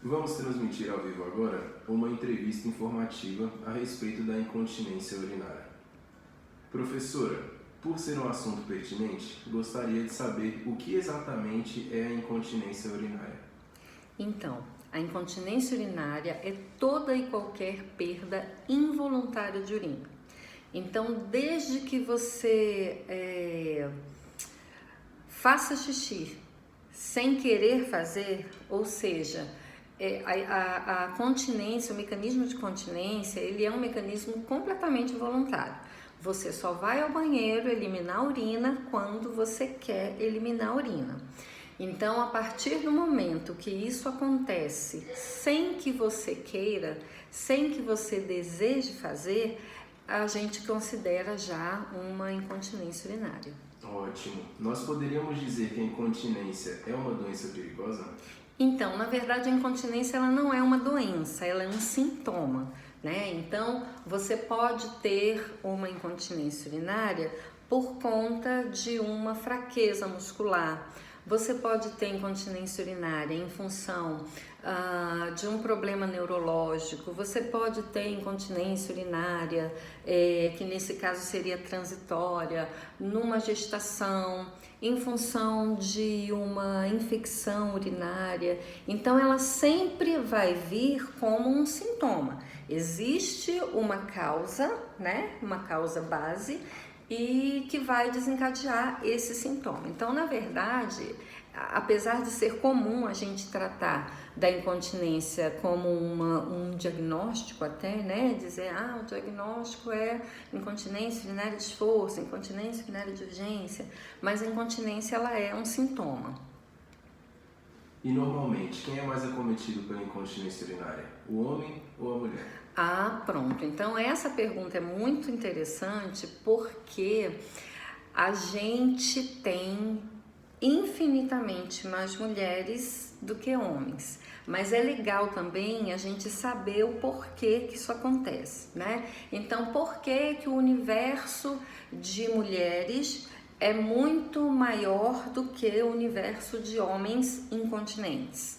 Vamos transmitir ao vivo agora uma entrevista informativa a respeito da incontinência urinária. Professora, por ser um assunto pertinente, gostaria de saber o que exatamente é a incontinência urinária. Então, a incontinência urinária é toda e qualquer perda involuntária de urina. Então, desde que você faça xixi sem querer fazer, ou seja, a continência, o mecanismo de continência, ele é um mecanismo completamente voluntário. Você só vai ao banheiro eliminar a urina quando você quer eliminar a urina. Então, a partir do momento que isso acontece sem que você queira, sem que você deseje fazer, a gente considera já uma incontinência urinária. Ótimo. Nós poderíamos dizer que a incontinência é uma doença perigosa? Então, na verdade, a incontinência ela não é uma doença, ela é um sintoma, né? Então, você pode ter uma incontinência urinária por conta de uma fraqueza muscular. Você pode ter incontinência urinária em função de um problema neurológico, você pode ter incontinência urinária, que nesse caso seria transitória, numa gestação, em função de uma infecção urinária. Então, ela sempre vai vir como um sintoma. Existe uma causa, né? Uma causa base, e que vai desencadear esse sintoma. Então, na verdade, apesar de ser comum a gente tratar da incontinência como um diagnóstico até, né? Dizer, o diagnóstico é incontinência urinária de esforço, incontinência urinária de urgência, mas a incontinência ela é um sintoma. E normalmente, quem é mais acometido pela incontinência urinária? O homem ou a mulher? Pronto. Então, essa pergunta é muito interessante porque a gente tem infinitamente mais mulheres do que homens. Mas é legal também a gente saber o porquê que isso acontece, né? Então, por que que o universo de mulheres é muito maior do que o universo de homens incontinentes?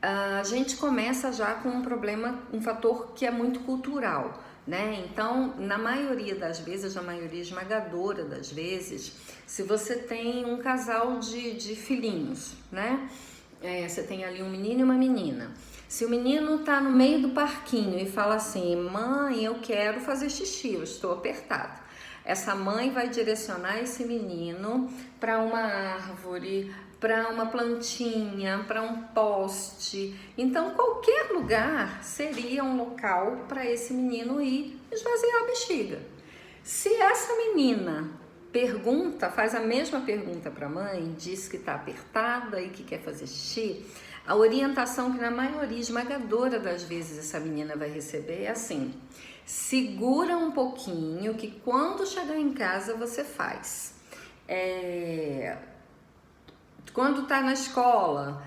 A gente começa já com um problema, um fator que é muito cultural, né? Então, na maioria das vezes, na maioria esmagadora das vezes, se você tem um casal de filhinhos, né? Você tem ali um menino e uma menina. Se o menino tá no meio do parquinho e fala assim, mãe, eu quero fazer xixi, eu estou apertado. Essa mãe vai direcionar esse menino para uma árvore, para uma plantinha, para um poste. Então, qualquer lugar seria um local para esse menino ir esvaziar a bexiga. Se essa menina faz a mesma pergunta para a mãe, diz que está apertada e que quer fazer xixi, a orientação que na maioria esmagadora das vezes essa menina vai receber é assim: segura um pouquinho que quando chegar em casa você faz. Quando está na escola,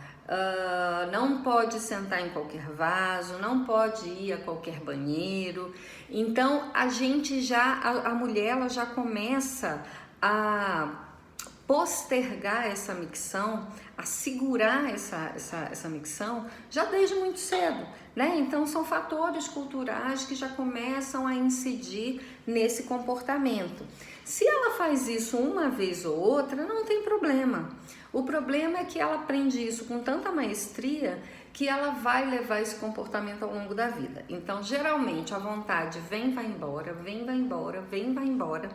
não pode sentar em qualquer vaso, não pode ir a qualquer banheiro. Então, a mulher ela já começa a postergar essa micção, a segurar essa micção já desde muito cedo, né? Então, são fatores culturais que já começam a incidir nesse comportamento. Se ela faz isso uma vez ou outra, não tem problema. O problema é que ela aprende isso com tanta maestria que ela vai levar esse comportamento ao longo da vida. Então, geralmente, a vontade vem, vai embora, vem, vai embora, vem, vai embora.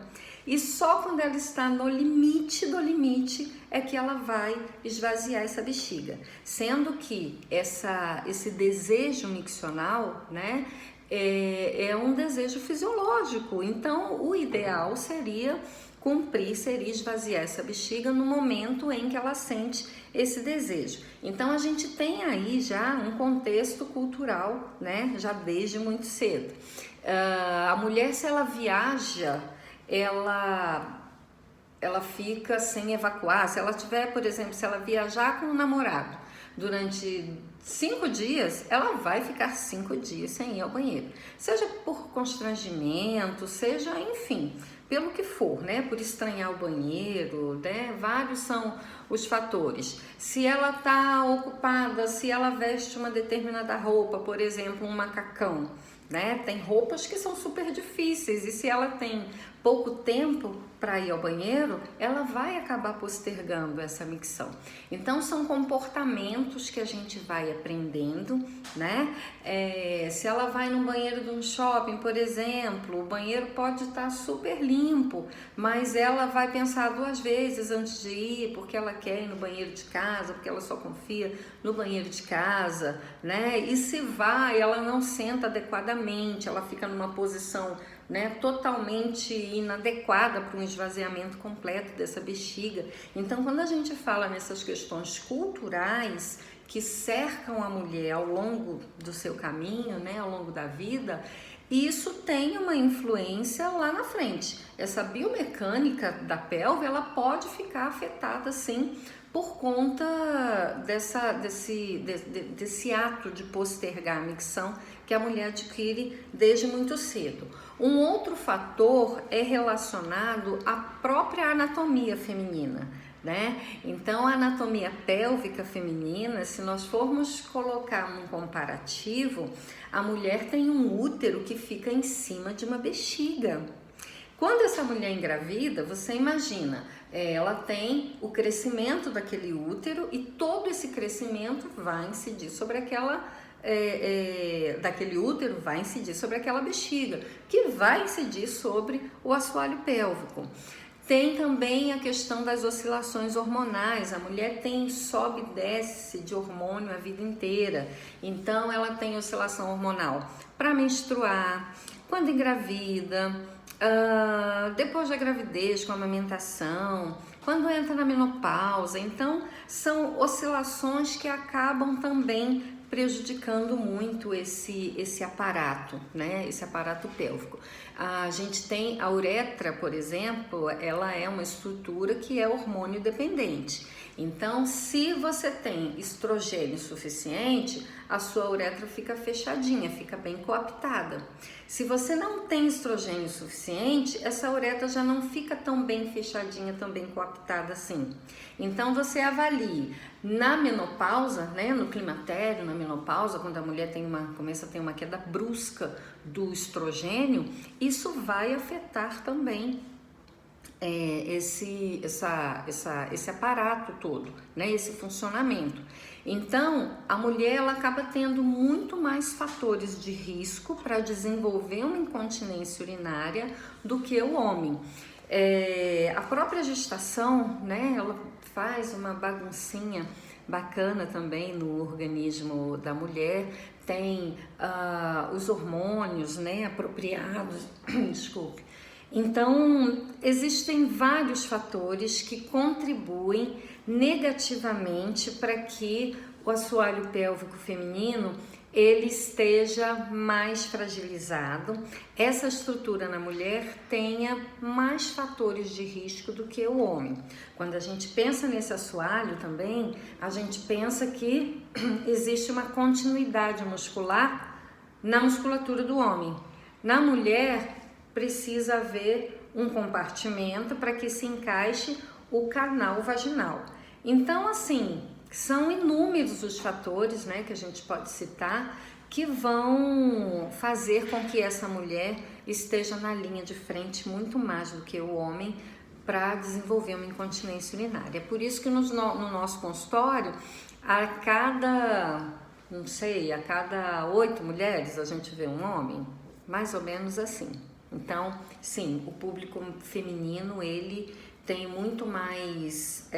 E só quando ela está no limite do limite é que ela vai esvaziar essa bexiga. Sendo que esse desejo miccional, né, é um desejo fisiológico. Então, o ideal seria esvaziar essa bexiga no momento em que ela sente esse desejo. Então, a gente tem aí já um contexto cultural, né, já desde muito cedo. A mulher, se ela viaja, ela fica sem evacuar. Se ela tiver, por exemplo, se ela viajar com um namorado durante 5 dias, ela vai ficar 5 dias sem ir ao banheiro. Seja por constrangimento, seja, enfim, pelo que for, né? Por estranhar o banheiro, né? Vários são os fatores. Se ela está ocupada, se ela veste uma determinada roupa, por exemplo, um macacão, né? Tem roupas que são super difíceis e se ela tem pouco tempo para ir ao banheiro, ela vai acabar postergando essa micção. Então são comportamentos que a gente vai aprendendo, né? Se ela vai no banheiro de um shopping, por exemplo, o banheiro pode estar super limpo, mas ela vai pensar 2 vezes antes de ir, porque ela quer ir no banheiro de casa, porque ela só confia no banheiro de casa, né? E se vai, ela não senta adequadamente, ela fica numa posição, né, totalmente inadequada para um esvaziamento completo dessa bexiga. Então, quando a gente fala nessas questões culturais que cercam a mulher ao longo do seu caminho, né, ao longo da vida, isso tem uma influência lá na frente. Essa biomecânica da pelve, ela pode ficar afetada, sim, por conta desse ato de postergar a micção que a mulher adquire desde muito cedo. Um outro fator é relacionado à própria anatomia feminina, né? Então, a anatomia pélvica feminina, se nós formos colocar um comparativo, a mulher tem um útero que fica em cima de uma bexiga. Quando essa mulher engravida, você imagina, ela tem o crescimento daquele útero e todo esse crescimento vai incidir sobre daquele útero vai incidir sobre aquela bexiga, que vai incidir sobre o assoalho pélvico. Tem também a questão das oscilações hormonais. A mulher sobe e desce de hormônio a vida inteira. Então, ela tem oscilação hormonal para menstruar, quando engravida, depois da gravidez, com a amamentação, quando entra na menopausa. Então, são oscilações que acabam também prejudicando muito esse aparato, né? Esse aparato pélvico. A gente tem a uretra, por exemplo, ela é uma estrutura que é hormônio dependente. Então, se você tem estrogênio suficiente, a sua uretra fica fechadinha, fica bem coaptada. Se você não tem estrogênio suficiente, essa uretra já não fica tão bem fechadinha, tão bem coaptada assim. Então, você avalie na menopausa, né, no climatério, na menopausa, quando a mulher começa a ter uma queda brusca do estrogênio, isso vai afetar também esse aparato todo, né, esse funcionamento. Então, a mulher ela acaba tendo muito mais fatores de risco para desenvolver uma incontinência urinária do que o homem. A própria gestação, né, ela faz uma baguncinha bacana também no organismo da mulher, tem os hormônios, né, apropriados, desculpe. Então, existem vários fatores que contribuem negativamente para que o assoalho pélvico feminino ele esteja mais fragilizado, essa estrutura na mulher tenha mais fatores de risco do que o homem. Quando a gente pensa nesse assoalho também, a gente pensa que existe uma continuidade muscular na musculatura do homem. Na mulher, precisa haver um compartimento para que se encaixe o canal vaginal. Então, assim, são inúmeros os fatores, né, que a gente pode citar que vão fazer com que essa mulher esteja na linha de frente muito mais do que o homem para desenvolver uma incontinência urinária. É por isso que no nosso consultório, a cada 8 mulheres a gente vê um homem, mais ou menos assim. Então, sim, o público feminino, ele tem muito mais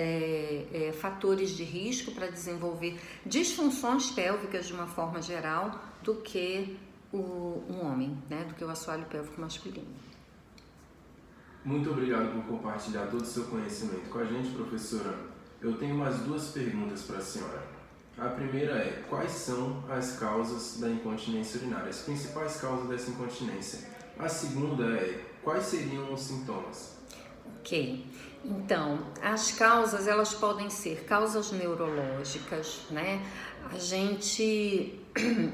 fatores de risco para desenvolver disfunções pélvicas de uma forma geral do que um homem, né? Do que o assoalho pélvico masculino. Muito obrigado por compartilhar todo o seu conhecimento com a gente, professora. Eu tenho mais 2 perguntas para a senhora. A primeira é, quais são as causas da incontinência urinária, as principais causas dessa incontinência? A segunda é, quais seriam os sintomas? Ok. Então, as causas, elas podem ser causas neurológicas, né? A gente,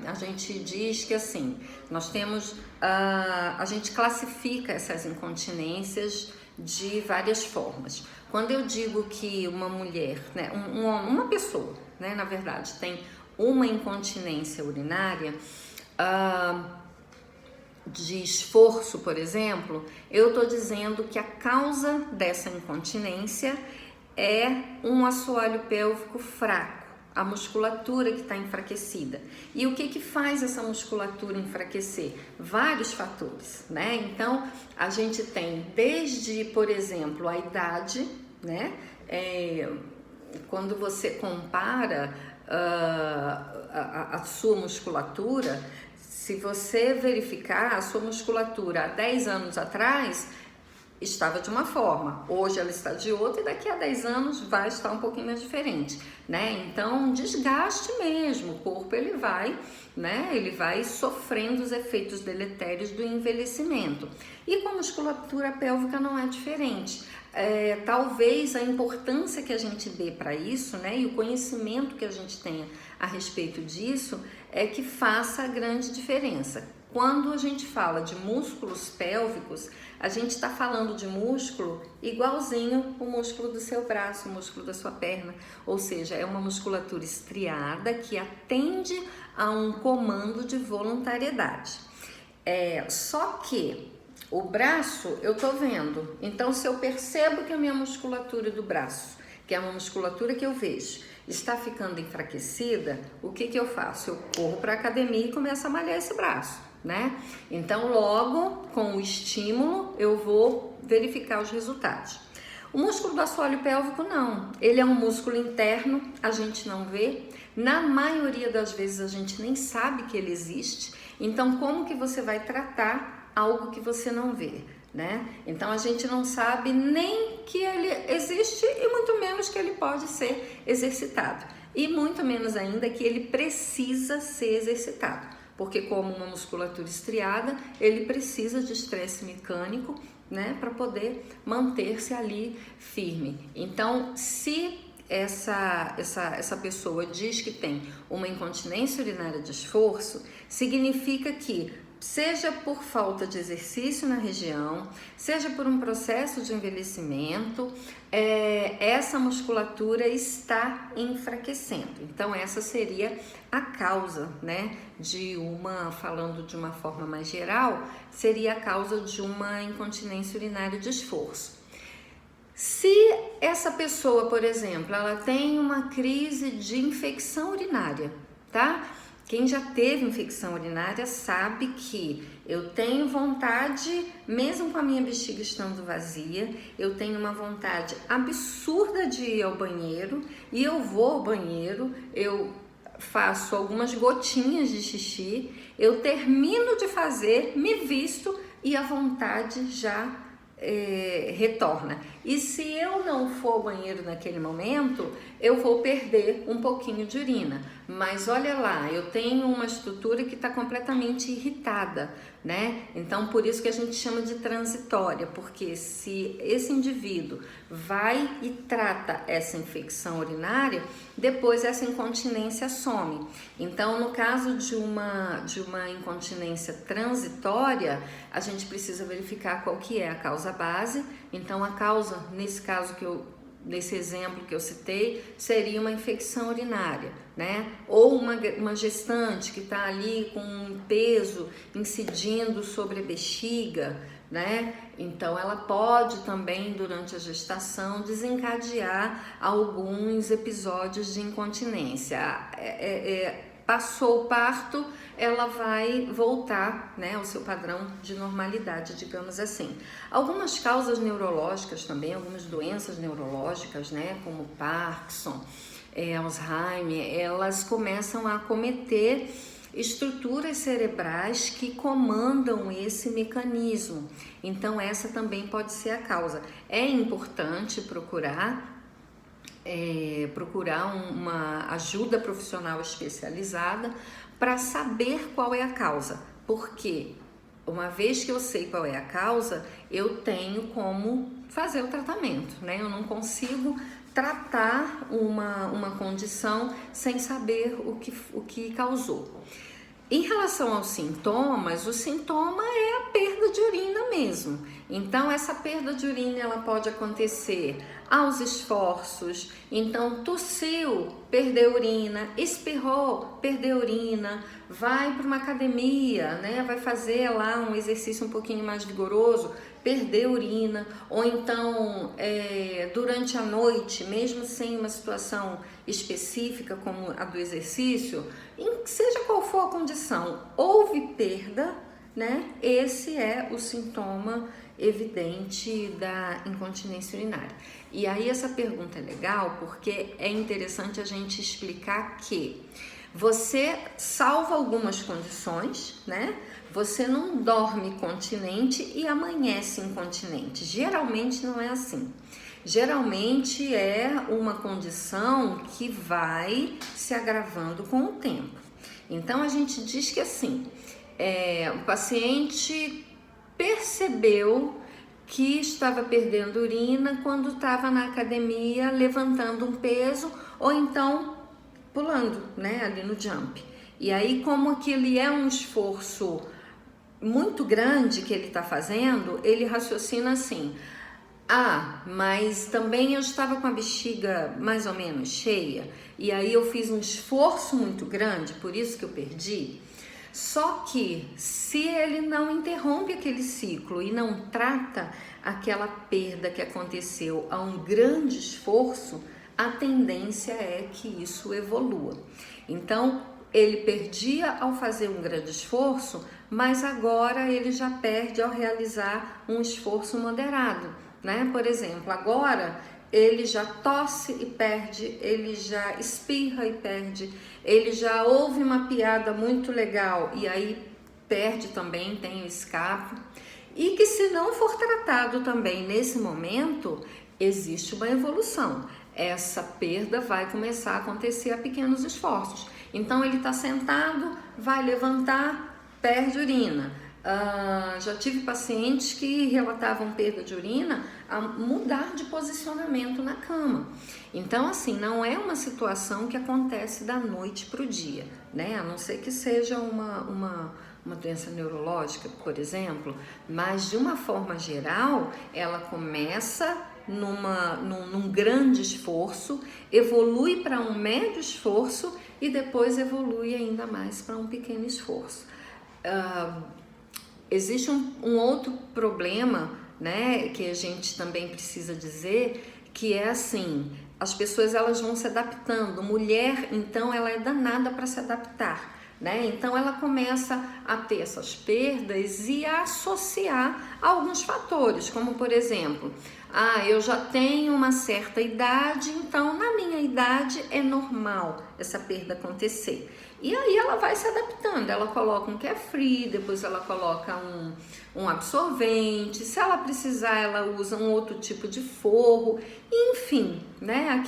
a gente diz que assim, nós temos, a gente classifica essas incontinências de várias formas. Quando eu digo que uma mulher, né, uma pessoa, né, na verdade, tem uma incontinência urinária, de esforço, por exemplo, eu estou dizendo que a causa dessa incontinência é um assoalho pélvico fraco, a musculatura que está enfraquecida. E o que que faz essa musculatura enfraquecer? Vários fatores, né? Então, a gente tem desde, por exemplo, a idade, né? Quando você compara a sua musculatura, se você verificar, a sua musculatura há 10 anos atrás estava de uma forma, hoje ela está de outra e daqui a 10 anos vai estar um pouquinho mais diferente, né? Então, desgaste mesmo, o corpo ele vai sofrendo os efeitos deletérios do envelhecimento. E com a musculatura pélvica não é diferente. Talvez a importância que a gente dê para isso, né, e o conhecimento que a gente tenha a respeito disso é que faça a grande diferença. Quando a gente fala de músculos pélvicos, a gente está falando de músculo igualzinho o músculo do seu braço, o músculo da sua perna, ou seja, é uma musculatura estriada que atende a um comando de voluntariedade. Só que o braço eu tô vendo, então se eu percebo que a minha musculatura do braço, que é uma musculatura que eu vejo, está ficando enfraquecida, o que que eu faço? Eu corro para a academia e começo a malhar esse braço, né? Então logo com o estímulo eu vou verificar os resultados. O músculo do assoalho pélvico não, ele é um músculo interno, a gente não vê, na maioria das vezes a gente nem sabe que ele existe, então como que você vai tratar algo que você não vê, né? Então a gente não sabe nem que ele existe e muito menos que ele pode ser exercitado e muito menos ainda que ele precisa ser exercitado, porque como uma musculatura estriada, ele precisa de estresse mecânico, né, para poder manter-se ali firme. Então, se essa pessoa diz que tem uma incontinência urinária de esforço, significa que seja por falta de exercício na região, seja por um processo de envelhecimento, essa musculatura está enfraquecendo. Então, essa seria a causa, né, falando de uma forma mais geral, seria a causa de uma incontinência urinária de esforço. Se essa pessoa, por exemplo, ela tem uma crise de infecção urinária, tá? Quem já teve infecção urinária sabe que eu tenho vontade, mesmo com a minha bexiga estando vazia, eu tenho uma vontade absurda de ir ao banheiro e eu vou ao banheiro, eu faço algumas gotinhas de xixi, eu termino de fazer, me visto e a vontade já retorna. E se eu não for ao banheiro naquele momento, eu vou perder um pouquinho de urina. Mas olha lá, eu tenho uma estrutura que está completamente irritada, né? Então, por isso que a gente chama de transitória, porque se esse indivíduo vai e trata essa infecção urinária, depois essa incontinência some. Então, no caso de uma incontinência transitória, a gente precisa verificar qual que é a causa base. Então, a causa, nesse exemplo que eu citei, seria uma infecção urinária, né? Ou uma gestante que está ali com um peso incidindo sobre a bexiga, né? Então, ela pode também, durante a gestação, desencadear alguns episódios de incontinência. Passou o parto, ela vai voltar, né, ao seu padrão de normalidade, digamos assim. Algumas causas neurológicas também, algumas doenças neurológicas, né, como Parkinson, Alzheimer, elas começam a acometer estruturas cerebrais que comandam esse mecanismo. Então, essa também pode ser a causa. É importante procurar uma ajuda profissional especializada para saber qual é a causa, porque uma vez que eu sei qual é a causa, eu tenho como fazer o tratamento, né? Eu não consigo tratar uma condição sem saber o que causou. Em relação aos sintomas, o sintoma é a perda de urina mesmo. Então, essa perda de urina ela pode acontecer aos esforços. Então, tossiu, perdeu urina, espirrou, perdeu urina, vai para uma academia, né? Vai fazer lá um exercício um pouquinho mais vigoroso, perder urina, ou então durante a noite, mesmo sem uma situação específica como a do exercício, seja qual for a condição, houve perda, né? Esse é o sintoma evidente da incontinência urinária. E aí essa pergunta é legal porque é interessante a gente explicar que você salva algumas condições, né? Você não dorme continente e amanhece incontinente. Geralmente não é assim. Geralmente é uma condição que vai se agravando com o tempo. Então a gente diz que assim, o paciente percebeu que estava perdendo urina quando estava na academia levantando um peso ou então pulando, né, ali no jump. E aí, como aquele é um esforço muito grande que ele está fazendo, ele raciocina assim: mas também eu estava com a bexiga mais ou menos cheia e aí eu fiz um esforço muito grande, por isso que eu perdi. Só que se ele não interrompe aquele ciclo e não trata aquela perda que aconteceu a um grande esforço, a tendência é que isso evolua. Então, ele perdia ao fazer um grande esforço, mas agora ele já perde ao realizar um esforço moderado, né? Por exemplo, agora ele já tosse e perde, ele já espirra e perde, ele já ouve uma piada muito legal e aí perde também, tem o escape. E que se não for tratado também nesse momento, existe uma evolução. Essa perda vai começar a acontecer a pequenos esforços. Então ele está sentado, vai levantar, perde urina. Já tive pacientes que relatavam perda de urina a mudar de posicionamento na cama. Então, assim, não é uma situação que acontece da noite para o dia, né? A não ser que seja uma doença neurológica, por exemplo, mas de uma forma geral, ela começa num grande esforço, evolui para um médio esforço e depois evolui ainda mais para um pequeno esforço. Existe um outro problema, né, que a gente também precisa dizer, que é assim, as pessoas elas vão se adaptando. Mulher, então, ela é danada para se adaptar, né? Então ela começa a ter essas perdas e a associar alguns fatores, como por exemplo, eu já tenho uma certa idade, então na minha idade é normal essa perda acontecer. E aí ela vai se adaptando, ela coloca um carefree, depois ela coloca um absorvente, se ela precisar ela usa um outro tipo de forro, enfim, né?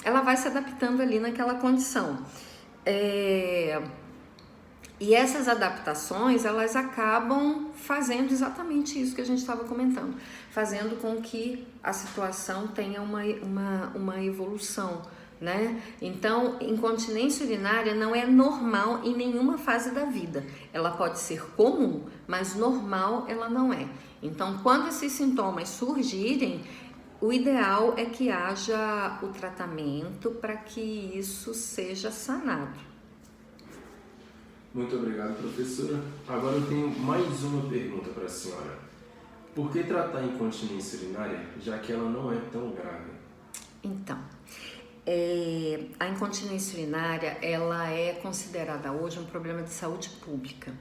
Ela vai se adaptando ali naquela condição. E essas adaptações, elas acabam fazendo exatamente isso que a gente estava comentando, fazendo com que a situação tenha uma evolução, né? Então, incontinência urinária não é normal em nenhuma fase da vida. Ela pode ser comum, mas normal ela não é. Então, quando esses sintomas surgirem, o ideal é que haja o tratamento para que isso seja sanado. Muito obrigado, professora. Agora eu tenho mais uma pergunta para a senhora. Por que tratar a incontinência urinária, já que ela não é tão grave? Então, a incontinência urinária, ela é considerada hoje um problema de saúde pública.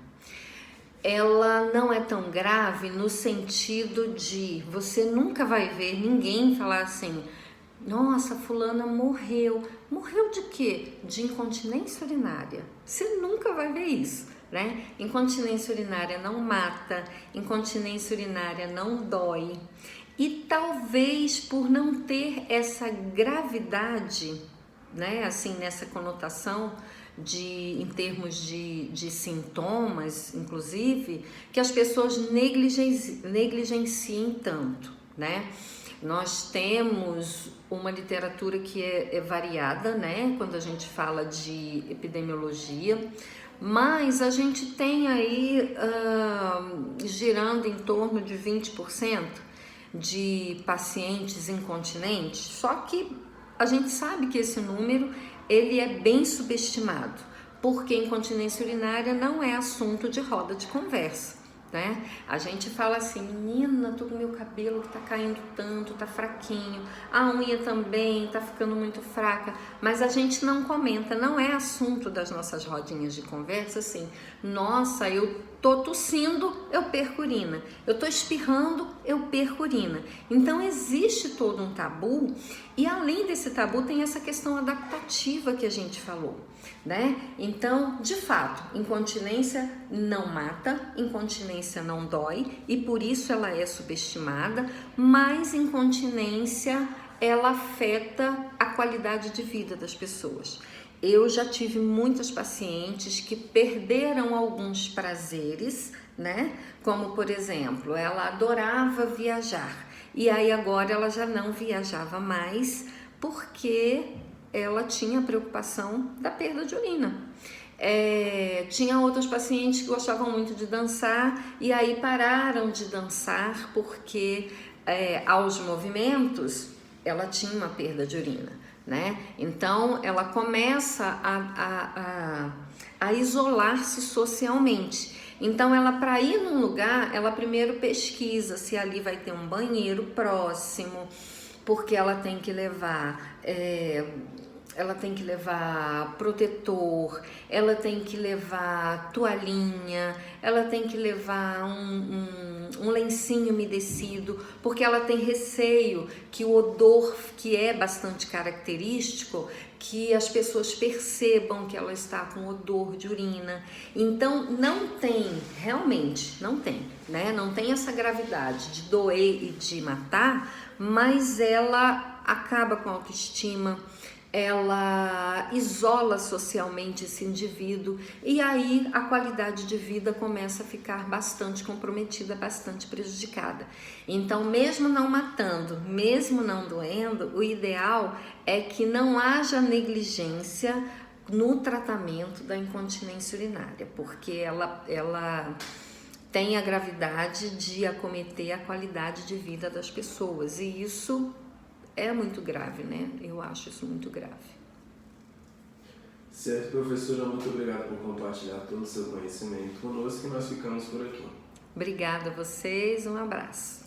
Ela não é tão grave no sentido de você nunca vai ver ninguém falar assim: nossa, fulana morreu. Morreu de quê? De incontinência urinária. Você nunca vai ver isso, né? Incontinência urinária não mata, incontinência urinária não dói. E talvez por não ter essa gravidade, né, assim, nessa conotação em termos de sintomas, inclusive, que as pessoas negligenciem tanto, né? Nós temos uma literatura que é variada, né, quando a gente fala de epidemiologia, mas a gente tem aí girando em torno de 20% de pacientes incontinentes, só que a gente sabe que esse número ele é bem subestimado, porque incontinência urinária não é assunto de roda de conversa, né? A gente fala assim, menina, tô com meu cabelo que tá caindo tanto, tá fraquinho, a unha também tá ficando muito fraca, mas a gente não comenta, não é assunto das nossas rodinhas de conversa assim, nossa, eu tô tossindo, eu perco urina, eu tô espirrando, eu perco urina. Então existe todo um tabu, e além desse tabu tem essa questão adaptativa que a gente falou, né? Então, de fato, incontinência não mata, incontinência não dói, e por isso ela é subestimada, mas incontinência ela afeta a qualidade de vida das pessoas. Eu já tive muitas pacientes que perderam alguns prazeres, né? Como, por exemplo, ela adorava viajar e aí agora ela já não viajava mais porque ela tinha preocupação da perda de urina. Tinha outros pacientes que gostavam muito de dançar e aí pararam de dançar porque aos movimentos ela tinha uma perda de urina, né? Então ela começa a isolar-se socialmente. Então ela, para ir num lugar, ela primeiro pesquisa se ali vai ter um banheiro próximo, porque ela tem que levar protetor, ela tem que levar toalhinha, ela tem que levar um lencinho umedecido, porque ela tem receio que o odor, que é bastante característico, que as pessoas percebam que ela está com odor de urina. Então não tem, realmente não tem, né? Não tem essa gravidade de doer e de matar, mas ela acaba com a autoestima, ela isola socialmente esse indivíduo e aí a qualidade de vida começa a ficar bastante comprometida, bastante prejudicada. Então, mesmo não matando, mesmo não doendo, o ideal é que não haja negligência no tratamento da incontinência urinária, porque ela tem a gravidade de acometer a qualidade de vida das pessoas e isso é muito grave, né? Eu acho isso muito grave. Certo, professora, muito obrigado por compartilhar todo o seu conhecimento conosco e nós ficamos por aqui. Obrigada a vocês, um abraço.